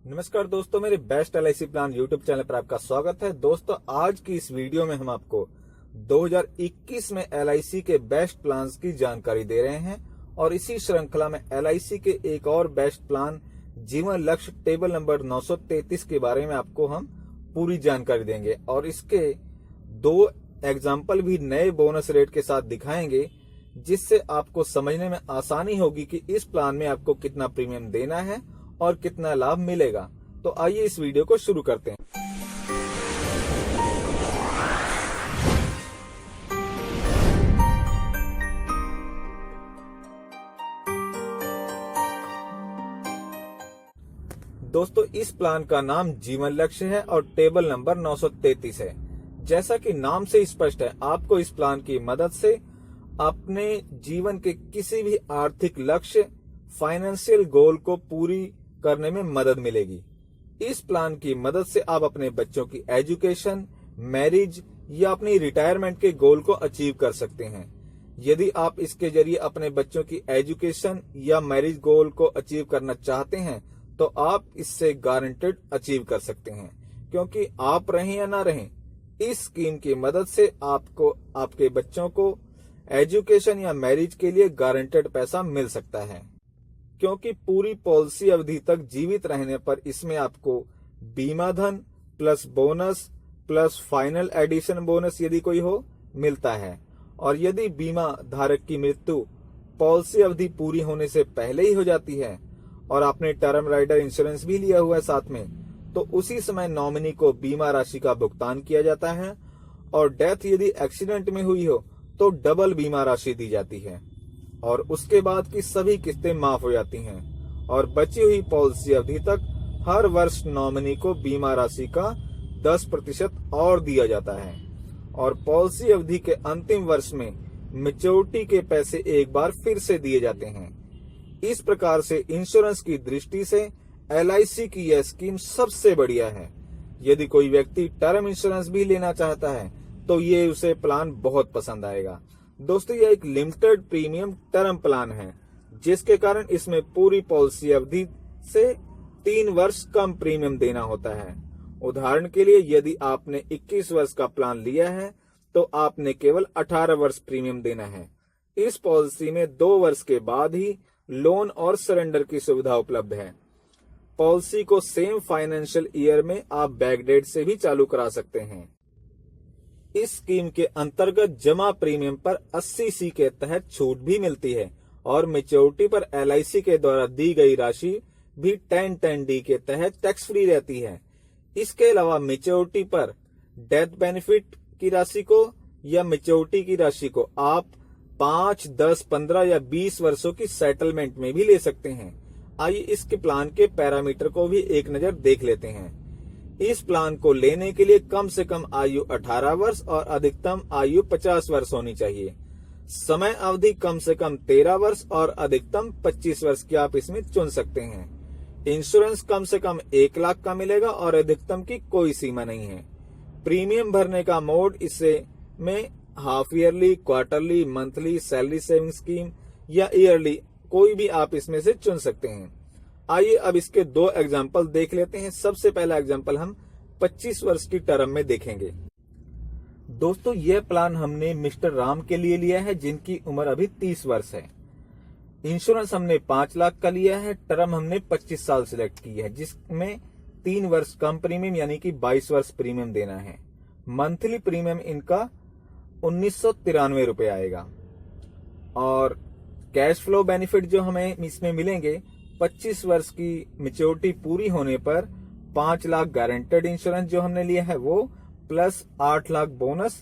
नमस्कार दोस्तों, मेरे best LIC plan YouTube channel पर आपका स्वागत है। दोस्तों, आज की इस वीडियो में हम आपको 2021 में एलआईसी के बेस्ट प्लान्स की जानकारी दे रहे हैं और इसी श्रृंखला में एलआईसी के एक और बेस्ट प्लान जीवन लक्ष्य टेबल नंबर 933 के बारे में आपको हम पूरी जानकारी देंगे और इसके 2 एग्जाम्पल भी नए बोनस रेट के साथ दिखाएंगे, जिससे आपको समझने में आसानी होगी कि इस प्लान में आपको कितना प्रीमियम देना है और कितना लाभ मिलेगा। तो आइए इस वीडियो को शुरू करते हैं। दोस्तों, इस प्लान का नाम जीवन लक्ष्य है और टेबल नंबर 933 है। जैसा कि नाम से स्पष्ट है, आपको इस प्लान की मदद से अपने जीवन के किसी भी आर्थिक लक्ष्य, फाइनेंशियल गोल को पूरी करने में मदद मिलेगी। इस प्लान की मदद से आप अपने बच्चों की एजुकेशन, मैरिज या अपनी रिटायरमेंट के गोल को अचीव कर सकते हैं। यदि आप इसके जरिए अपने बच्चों की एजुकेशन या मैरिज गोल को अचीव करना चाहते हैं तो आप इससे गारंटेड अचीव कर सकते हैं, क्योंकि आप रहें या ना रहें, इस स्कीम की मदद से आपको आपके बच्चों को एजुकेशन या मैरिज के लिए गारंटेड पैसा मिल सकता है, क्योंकि पूरी पॉलिसी अवधि तक जीवित रहने पर इसमें आपको बीमा धन plus bonus plus final addition bonus यदि कोई हो मिलता है। और यदि बीमा धारक की मृत्यु पॉलिसी अवधि पूरी होने से पहले ही हो जाती है और आपने टर्म राइडर इंश्योरेंस भी लिया हुआ है साथ में, तो उसी समय नॉमिनी को बीमा राशि का भुगतान किया जाता है और डेथ यदि एक्सीडेंट में हुई हो तो डबल बीमा राशि दी जाती है और उसके बाद की सभी किस्तें माफ हो जाती हैं और बची हुई पॉलिसी अवधि तक हर वर्ष नॉमिनी को बीमा राशि का 10% और दिया जाता है और पॉलिसी अवधि के अंतिम वर्ष में मैच्योरिटी के पैसे एक बार फिर से दिए जाते हैं। इस प्रकार से इंश्योरेंस की दृष्टि से एलआईसी की यह स्कीम सबसे बढ़िया है। यदि कोई व्यक्ति टर्म इंश्योरेंस भी लेना चाहता है तो ये उसे प्लान बहुत पसंद आएगा। दोस्तों, यह एक लिमिटेड प्रीमियम टर्म प्लान है, जिसके कारण इसमें पूरी पॉलिसी अवधि से 3 वर्ष कम प्रीमियम देना होता है। उदाहरण के लिए, यदि आपने 21 वर्ष का प्लान लिया है तो आपने केवल 18 वर्ष प्रीमियम देना है। इस पॉलिसी में 2 वर्ष के बाद ही लोन और सरेंडर की सुविधा उपलब्ध है। पॉलिसी को सेम फाइनेंशियल ईयर में आप बैकडेट से भी चालू करा सकते हैं। इस स्कीम के अंतर्गत जमा प्रीमियम पर 80C के तहत छूट भी मिलती है और मैच्योरिटी पर एलआईसी के द्वारा दी गई राशि भी 1010D के तहत टैक्स फ्री रहती है। इसके अलावा मैच्योरिटी पर डेथ बेनिफिट की राशि को या मैच्योरिटी की राशि को आप 5, 10, 15 या 20 वर्षों की सेटलमेंट में भी ले सकते हैं। आइए इसके प्लान के पैरामीटर को भी एक नजर देख लेते हैं। इस प्लान को लेने के लिए कम से कम आयु 18 वर्ष और अधिकतम आयु 50 वर्ष होनी चाहिए। समय अवधि कम से कम 13 वर्ष और अधिकतम 25 वर्ष की आप इसमें चुन सकते हैं। इंश्योरेंस कम से कम 1 लाख का मिलेगा और अधिकतम की कोई सीमा नहीं है। प्रीमियम भरने का मोड इससे में half yearly, quarterly, monthly, salary saving scheme या ईयरली, कोई भी आप इसमें से चुन सकते हैं। आइए अब इसके 2 एग्जाम्पल देख लेते हैं। सबसे पहला एग्जाम्पल हम 25 वर्ष की टर्म में देखेंगे। दोस्तों, यह प्लान हमने मिस्टर राम के लिए लिया है, जिनकी उम्र अभी 30 वर्ष है। इंश्योरेंस हमने 5 लाख का लिया है। टर्म हमने 25 साल सिलेक्ट की है, जिसमें 3 वर्ष कम प्रीमियम यानी कि 22 वर्ष प्रीमियम देना है। मंथली प्रीमियम इनका 1993 रुपए आएगा और कैश फ्लो बेनिफिट जो हमें इसमें मिलेंगे, 25 वर्ष की मैच्योरिटी पूरी होने पर 5 लाख गारंटेड इंश्योरेंस जो हमने लिया है वो, प्लस 8 लाख बोनस,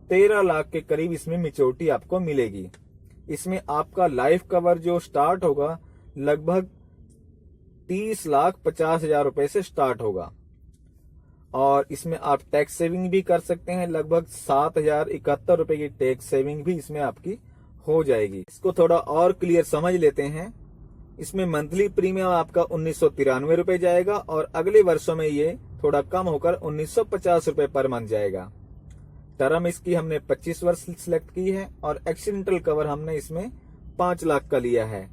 13 लाख के करीब इसमें मैच्योरिटी आपको मिलेगी। इसमें आपका लाइफ कवर जो स्टार्ट होगा लगभग 30,50,000 रुपए से स्टार्ट होगा और इसमें आप टैक्स सेविंग भी कर सकते हैं। लगभग 7,071 रुपए की टैक्स सेविंग भी इसमें आपकी हो जाएगी। इसको थोड़ा और क्लियर समझ लेते हैं। इसमें मंथली प्रीमियम आपका 1993 रुपए जाएगा और अगले वर्षों में ये थोड़ा कम होकर 1950 रुपए पर मंथ जाएगा। टर्म इसकी हमने 25 वर्ष सिलेक्ट की है और एक्सीडेंटल कवर हमने इसमें 5 लाख का लिया है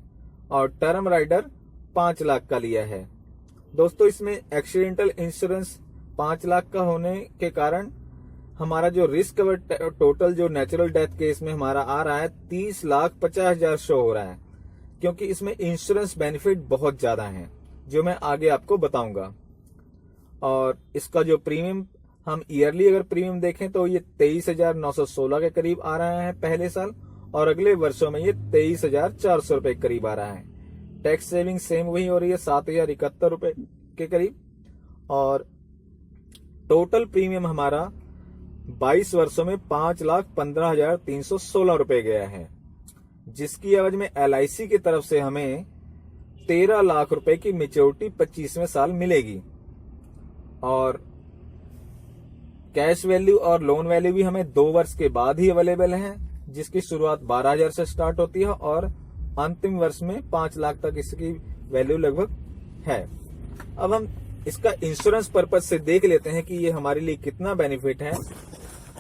और टर्म राइडर 5 लाख का लिया है दोस्तों इसमें एक्सीडेंटल इंश्योरेंस 5 लाख का होने के कारण हमारा जो रिस्क कवर टोटल जो नेचुरल डेथ केस में हमारा आ रहा है 30,50,000 शो हो रहा है, क्योंकि इसमें इंश्योरेंस बेनिफिट बहुत ज्यादा हैं जो मैं आगे आपको बताऊंगा। और इसका जो प्रीमियम हम ईयरली अगर प्रीमियम देखें तो ये 23,916 के करीब आ रहा है पहले साल, और अगले वर्षों में ये 23,400 रुपए के करीब आ रहा है। टैक्स सेविंग सेम वही हो रही है 7,071 रुपए के करीब, और टोटल प्रीमियम हमारा 22 वर्षों में 5,15,316 रुपए गया है, जिसकी एवज में LIC की तरफ से हमें 13 लाख रुपए की मेच्योरिटी 25वें साल मिलेगी। और कैश वैल्यू और लोन वैल्यू भी हमें 2 वर्ष के बाद ही अवेलेबल है, जिसकी शुरुआत 12,000 से स्टार्ट होती है और अंतिम वर्ष में 5 लाख तक इसकी वैल्यू लगभग है। अब हम इसका इंश्योरेंस पर्पज से देख लेते हैं कि ये हमारे लिए कितना बेनिफिट है।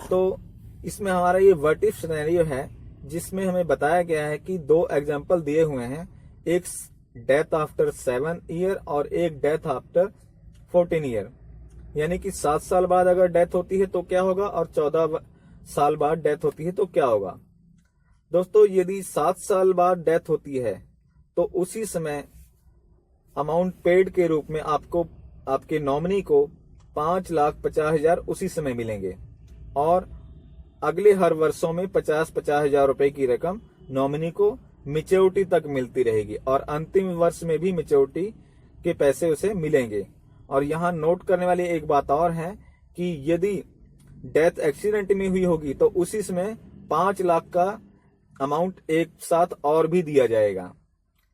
तो इसमें हमारा ये व्हाट इफ सिनेरियो है, जिसमें हमें बताया गया है कि 2 एग्जाम्पल दिए हुए हैं, एक डेथ आफ्टर 7 ईयर और एक डेथ आफ्टर 14 ईयर, यानी कि 7 साल बाद अगर डेथ होती है तो क्या होगा और 14 साल बाद डेथ होती है तो क्या होगा। दोस्तों यदि 7 साल बाद डेथ होती है तो उसी समय अमाउंट पेड के रूप में आपको आपके नॉमिनी को 5,50,000 उसी समय मिलेंगे, और अगले हर वर्षों में 50,000 रुपए की रकम नॉमिनी को मैच्योरिटी तक मिलती रहेगी, और अंतिम वर्ष में भी मैच्योरिटी के पैसे उसे मिलेंगे। और यहाँ नोट करने वाली एक बात और है कि यदि डेथ एक्सीडेंट में हुई होगी तो उसी समय 5 लाख का अमाउंट एक साथ और भी दिया जाएगा।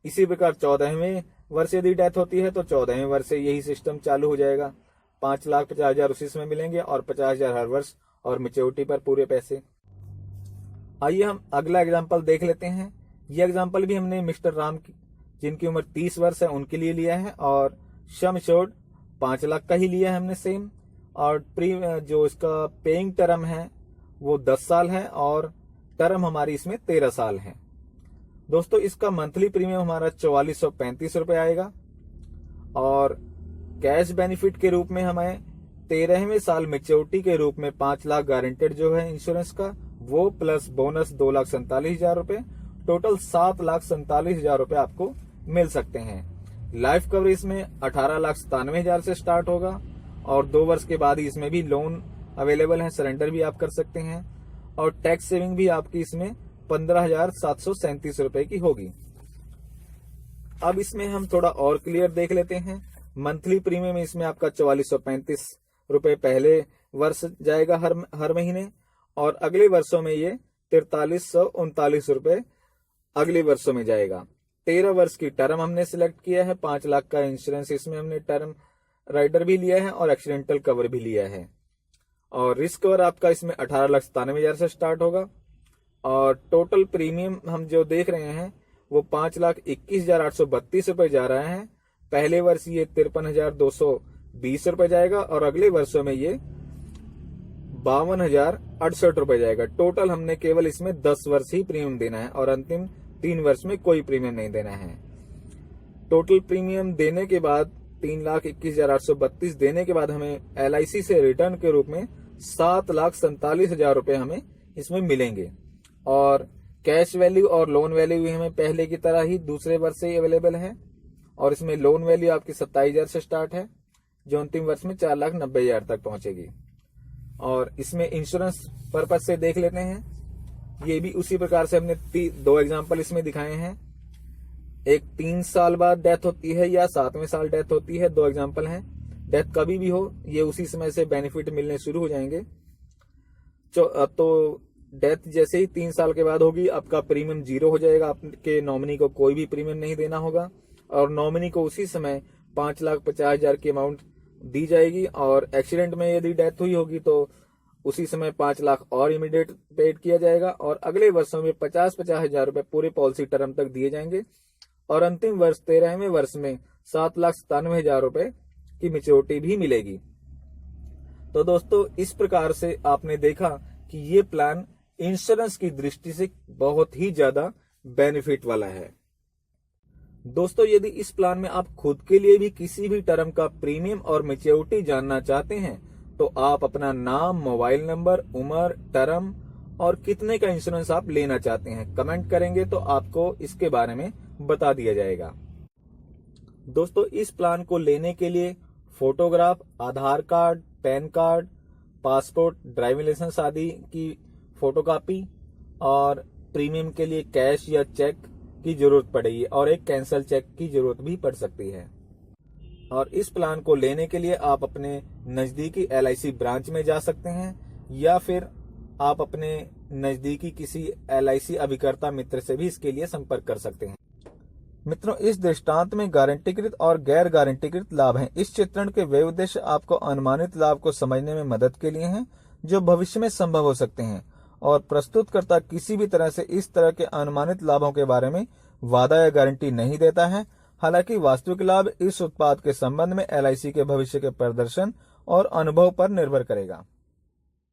इसी प्रकार 14वें वर्ष यदि डेथ होती है तो 14वें वर्ष से यही सिस्टम चालू हो जाएगा। 5,50,000 उसी समय मिलेंगे और 50,000 हर वर्ष, और मैच्योरिटी पर पूरे पैसे। आइए हम अगला एग्जाम्पल देख लेते हैं। ये एग्जाम्पल भी हमने मिस्टर राम जिनकी उम्र 30 वर्ष है उनके लिए लिया है, और सम एश्योर्ड 5 लाख का ही लिया है हमने सेम, और जो इसका पेइंग टर्म है वो 10 साल है, और टर्म हमारी इसमें 13 साल है। दोस्तों इसका मंथली प्रीमियम हमारा 4,435 रुपए आएगा, और कैश बेनिफिट के रूप में हमें 13वें साल मैच्योरिटी के रूप में 5 लाख गारंटेड जो है इंश्योरेंस का वो, प्लस बोनस 2,47,000 रुपए, टोटल 7,47,000 रुपए आपको मिल सकते हैं। लाइफ कवरेज में 18,97,000 से स्टार्ट होगा, और 2 वर्ष के बाद ही इसमें भी लोन अवेलेबल है, सरेंडर भी आप कर सकते हैं, और टैक्स सेविंग भी आपकी इसमें 15,737 रुपए की होगी। अब इसमें हम थोड़ा और क्लियर देख लेते हैं। मंथली प्रीमियम इसमें आपका 4,435 रुपए पहले वर्ष जाएगा हर महीने, और अगले वर्षों में ये 4339 रुपए अगले वर्षों में जाएगा। 13 वर्ष की टर्म हमने सिलेक्ट किया है, 5 लाख का इंश्योरेंस इसमें हमने टर्म राइडर भी लिया है और एक्सीडेंटल कवर भी लिया है, और रिस्क कवर आपका इसमें 18,97,000 से स्टार्ट होगा, और टोटल प्रीमियम हम जो देख रहे हैं वो 5,21,832 रुपए जा रहा है। पहले वर्ष ये 53,220 रुपए जाएगा, और अगले वर्षों में ये 52,068 रुपए जाएगा। टोटल हमने केवल इसमें 10 वर्ष ही प्रीमियम देना है, और अंतिम 3 वर्ष में कोई प्रीमियम नहीं देना है। टोटल प्रीमियम देने के बाद 3,21,832 देने के बाद हमें LIC से रिटर्न के रूप में 7,47,000 रुपए हमें इसमें मिलेंगे, और कैश वैल्यू और लोन वैल्यू भी हमें पहले की तरह ही दूसरे वर्ष से ही अवेलेबल है, और इसमें लोन वैल्यू आपकी 27,000 से स्टार्ट है जो अंतिम वर्ष में 4,90,000 तक पहुंचेगी। और इसमें इंश्योरेंस पर्पज से देख लेते हैं, ये भी उसी प्रकार से हमने 2 एग्जाम्पल इसमें दिखाए हैं। एक 3 साल बाद डेथ होती है या 7वें साल डेथ होती है, 2 एग्जाम्पल हैं। डेथ कभी भी हो ये उसी समय से बेनिफिट मिलने शुरू हो जाएंगे। तो डेथ जैसे ही 3 साल के बाद होगी आपका प्रीमियम 0 हो जाएगा, आपके नॉमिनी को कोई भी प्रीमियम नहीं देना होगा, और नॉमिनी को उसी समय 5,50,000 की अमाउंट दी जाएगी, और एक्सीडेंट में यदि डेथ हुई होगी तो उसी समय 5 लाख और इमीडिएट पेड किया जाएगा, और अगले वर्षों में 50,000 रुपए पूरे पॉलिसी टर्म तक दिए जाएंगे, और अंतिम वर्ष 13वें वर्ष में 7,97,000 रुपए की मैच्योरिटी भी मिलेगी। तो दोस्तों इस प्रकार से आपने देखा कि ये प्लान इंश्योरेंस की दृष्टि से बहुत ही ज्यादा बेनिफिट वाला है। दोस्तों, यदि इस प्लान में आप खुद के लिए भी किसी भी टर्म का प्रीमियम और मैच्योरिटी जानना चाहते हैं तो आप अपना नाम, मोबाइल नंबर, उम्र, टर्म और कितने का इंश्योरेंस आप लेना चाहते हैं कमेंट करेंगे तो आपको इसके बारे में बता दिया जाएगा। दोस्तों, इस प्लान को लेने के लिए photograph, Aadhaar card, pan card, passport, driving licence आदि की फोटोकॉपी और प्रीमियम के लिए कैश या चेक की जरूरत पड़ेगी और एक कैंसल चेक की जरूरत भी पड़ सकती है। और इस प्लान को लेने के लिए आप अपने नजदीकी LIC ब्रांच में जा सकते हैं या फिर आप अपने नजदीकी किसी LIC अभिकर्ता मित्र से भी इसके लिए संपर्क कर सकते हैं। मित्रों, इस दृष्टांत में गारंटीकृत और गैर गारंटीकृत लाभ हैं। इस चित्रण के वे उद्देश्य आपको अनुमानित लाभ को समझने में मदद के लिए हैं जो भविष्य में संभव हो सकते हैं, और प्रस्तुतकर्ता किसी भी तरह से इस तरह के अनुमानित लाभों के बारे में वादा या गारंटी नहीं देता है। हालांकि वास्तविक लाभ इस उत्पाद के संबंध में LIC के भविष्य के प्रदर्शन और अनुभव पर निर्भर करेगा।